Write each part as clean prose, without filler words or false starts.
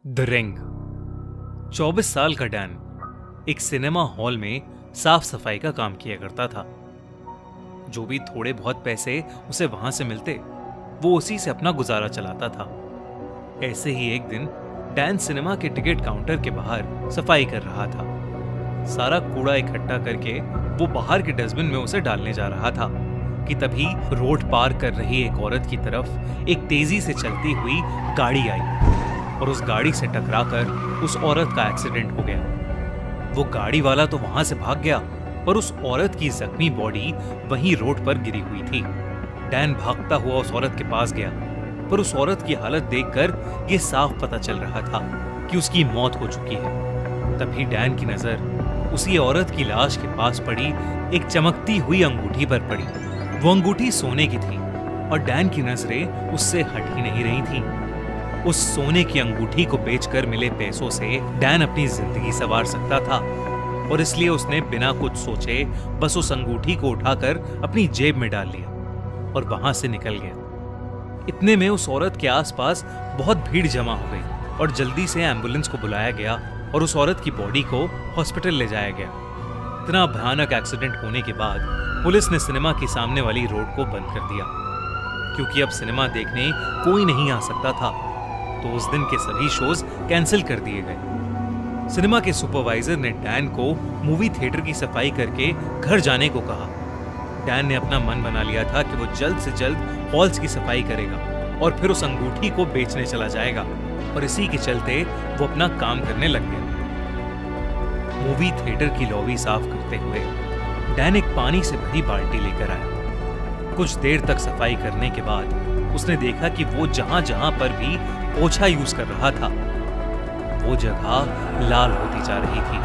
The ring. 24 साल का Dan एक सिनेमा हॉल में साफ सफाई का काम किया करता था। जो भी थोड़े बहुत पैसे उसे वहां से मिलते वो उसी से अपना गुजारा चलाता था। ऐसे ही एक दिन डैन सिनेमा के टिकट काउंटर के बाहर सफाई कर रहा था। सारा कूड़ा इकट्ठा करके वो बाहर के डस्टबिन में उसे डालने जा रहा था कि तभी रोड पार कर रही एक औरत की तरफ एक तेजी से चलती हुई गाड़ी आई और उस गाड़ी से टकराकर उस औरत का एक्सीडेंट हो गया। वो गाड़ी वाला तो वहां से भाग गया पर उस औरत की जख्मी बॉडी वहीं रोड पर गिरी हुई थी। डैन भागता हुआ उस औरत के पास गया पर उस औरत की हालत देखकर ये साफ पता चल रहा था कि उसकी मौत हो चुकी है। तभी डैन की नजर उसी औरत की लाश के पास पड़ी एक चमकती हुई अंगूठी पर पड़ी। वो अंगूठी सोने की थी और डैन की नजरें उससे हट ही नहीं रही थी। उस सोने की अंगूठी को बेचकर मिले पैसों से डैन अपनी जिंदगी संवार सकता था और इसलिए उसने बिना कुछ सोचे बस उस अंगूठी को उठाकर अपनी जेब में डाल लिया और वहां से निकल गया। इतने में उस औरत के आसपास बहुत भीड़ जमा हो गई और जल्दी से एम्बुलेंस को बुलाया गया और उस औरत की बॉडी को हॉस्पिटल ले जाया गया। इतना भयानक एक्सीडेंट होने के बाद पुलिस ने सिनेमा के सामने वाली रोड को बंद कर दिया क्योंकि अब सिनेमा देखने कोई नहीं आ सकता था। तो उस दिन के सभी शोज कैंसिल कर दिए गए। सिनेमा के सुपरवाइजर ने डैन को मूवी थिएटर की सफाई करके घर जाने को कहा। डैन ने अपना मन बना लिया था कि वो जल्द से जल्द हॉल्स की सफाई करेगा और फिर उस अंगूठी को बेचने चला जाएगा और इसी के चलते वो अपना काम करने लग गया। मूवी थिएटर की लॉबी साफ करते हुए डैन एक पानी से भरी बाल्टी लेकर आया। कुछ देर तक सफाई करने के बाद उसने देखा कि वो जहां जहां पर भी पोछा यूज कर रहा था वो जगह लाल होती जा रही थी।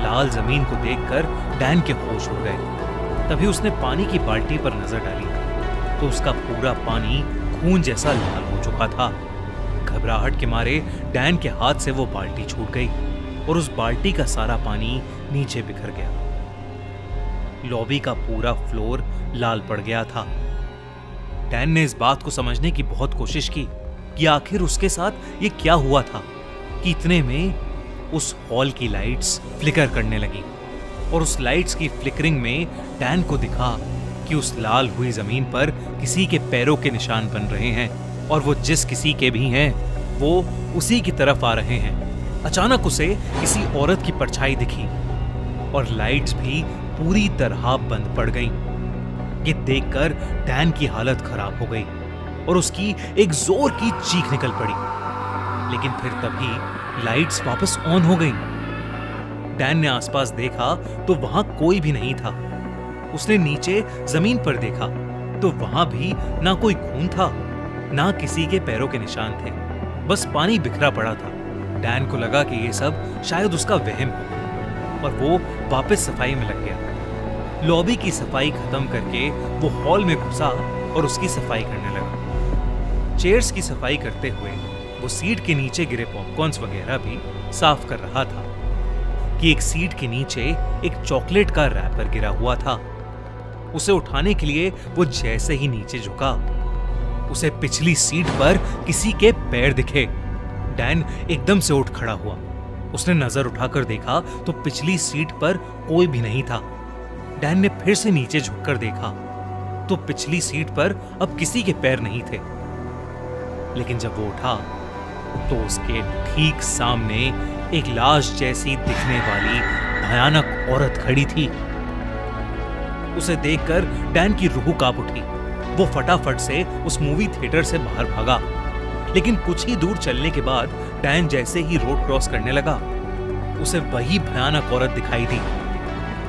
लाल जमीन को देखकर डैन के होश उड़ गए। तभी उसने पानी की बाल्टी पर नजर डाली तो उसका पूरा पानी खून जैसा लाल हो चुका था। घबराहट के मारे डैन के हाथ से वो बाल्टी छूट गई और उस बाल्टी का सारा पानी नीचे बिखर गया। लॉबी का पूरा फ्लोर लाल पड़ गया था। डैन ने इस बात को समझने की बहुत कोशिश की कि आखिर उसके साथ ये क्या हुआ था कि इतने में उस हॉल की लाइट्स फ्लिकर करने लगी और उस लाइट्स की फ्लिकरिंग में डैन को दिखा कि उस लाल हुई जमीन पर किसी के पैरों के निशान बन रहे हैं और वो जिस किसी के भी हैं वो उसी की तरफ आ रहे हैं। अचानक उसे किसी औरत की परछाई दिखी और लाइट्स भी पूरी तरह बंद पड़ गईं। ये देखकर डैन की हालत खराब हो गई और उसकी एक जोर की चीख निकल पड़ी। लेकिन फिर तभी लाइट्स वापस ऑन हो गईं। डैन ने आसपास देखा तो वहां कोई भी नहीं था। उसने नीचे जमीन पर देखा तो वहां भी ना कोई खून था ना किसी के पैरों के निशान थे, बस पानी बिखरा पड़ा था। डैन को लगा कि ये सब शायद उसका वहम हो और वो वापस सफाई में लग गया। लॉबी की सफाई खत्म करके वो हॉल में घुसा और उसकी सफाई करने लगा। चेयर्स की सफाई करते हुए वो सीट के नीचे गिरे पॉपकॉर्न्स वगैरह भी साफ कर रहा था कि एक सीट के नीचे एक चॉकलेट का रैपर गिरा हुआ था। उसे उठाने के लिए वो जैसे ही नीचे झुका उसे पिछली सीट पर किसी के पैर दिखे। डैन एकदम से उठ खड़ा हुआ। उसने नजर उठाकर देखा तो पिछली सीट पर कोई भी नहीं था। डैन ने फिर से नीचे झुककर देखा तो पिछली सीट पर अब किसी के पैर नहीं थे। लेकिन जब वो उठा तो उसके ठीक सामने एक लाश जैसी दिखने वाली भयानक औरत खड़ी थी। उसे देखकर डैन की रूह कांप उठी। वो फटाफट से उस मूवी थिएटर से बाहर भागा। लेकिन कुछ ही दूर चलने के बाद डैन जैसे ही रोड क्रॉस करने लगा उसे वही भयानक औरत दिखाई दी।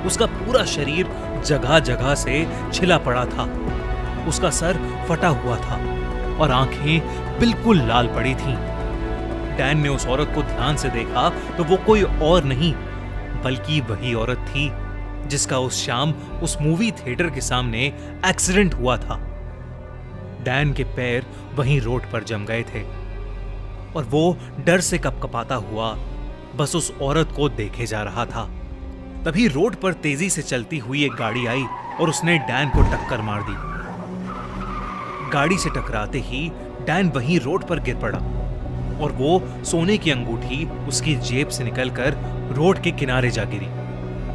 उसका पूरा शरीर जगह जगह से छिला पड़ा था। उसका सर फटा हुआ था और आंखें बिल्कुल लाल पड़ी थीं। डैन ने उस औरत को ध्यान से देखा तो वो कोई और नहीं बल्कि वही औरत थी जिसका उस शाम उस मूवी थिएटर के सामने एक्सीडेंट हुआ था। डैन के पैर वहीं रोड पर जम गए थे और वो डर से कपकपाता हुआ बस उस औरत को देखे जा रहा था। तभी रोड पर तेजी से चलती हुई एक गाड़ी आई और उसने डैन को टक्कर मार दी। गाड़ी से टकराते ही डैन वहीं रोड पर गिर पड़ा और वो सोने की अंगूठी उसकी जेब से निकलकर रोड के किनारे जा गिरी।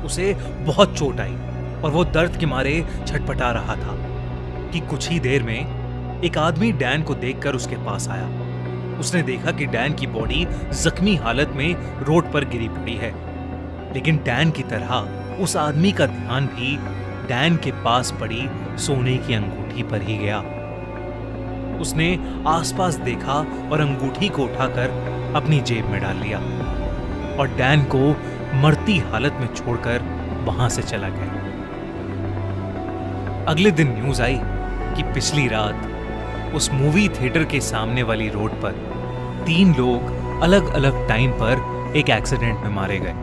उसे बहुत चोट आई और वो दर्द के मारे छटपटा रहा था कि कुछ ही देर में एक आदमी डैन को देखकर उसके पास आया। उसने देखा कि डैन की बॉडी जख्मी हालत में रोड पर गिरी पड़ी है, लेकिन डैन की तरह उस आदमी का ध्यान भी डैन के पास पड़ी सोने की अंगूठी पर ही गया। उसने आसपास देखा और अंगूठी को उठाकर अपनी जेब में डाल लिया और डैन को मरती हालत में छोड़कर वहां से चला गया। अगले दिन न्यूज आई कि पिछली रात उस मूवी थिएटर के सामने वाली रोड पर 3 लोग अलग अलग टाइम पर एक एक्सीडेंट में मारे गए।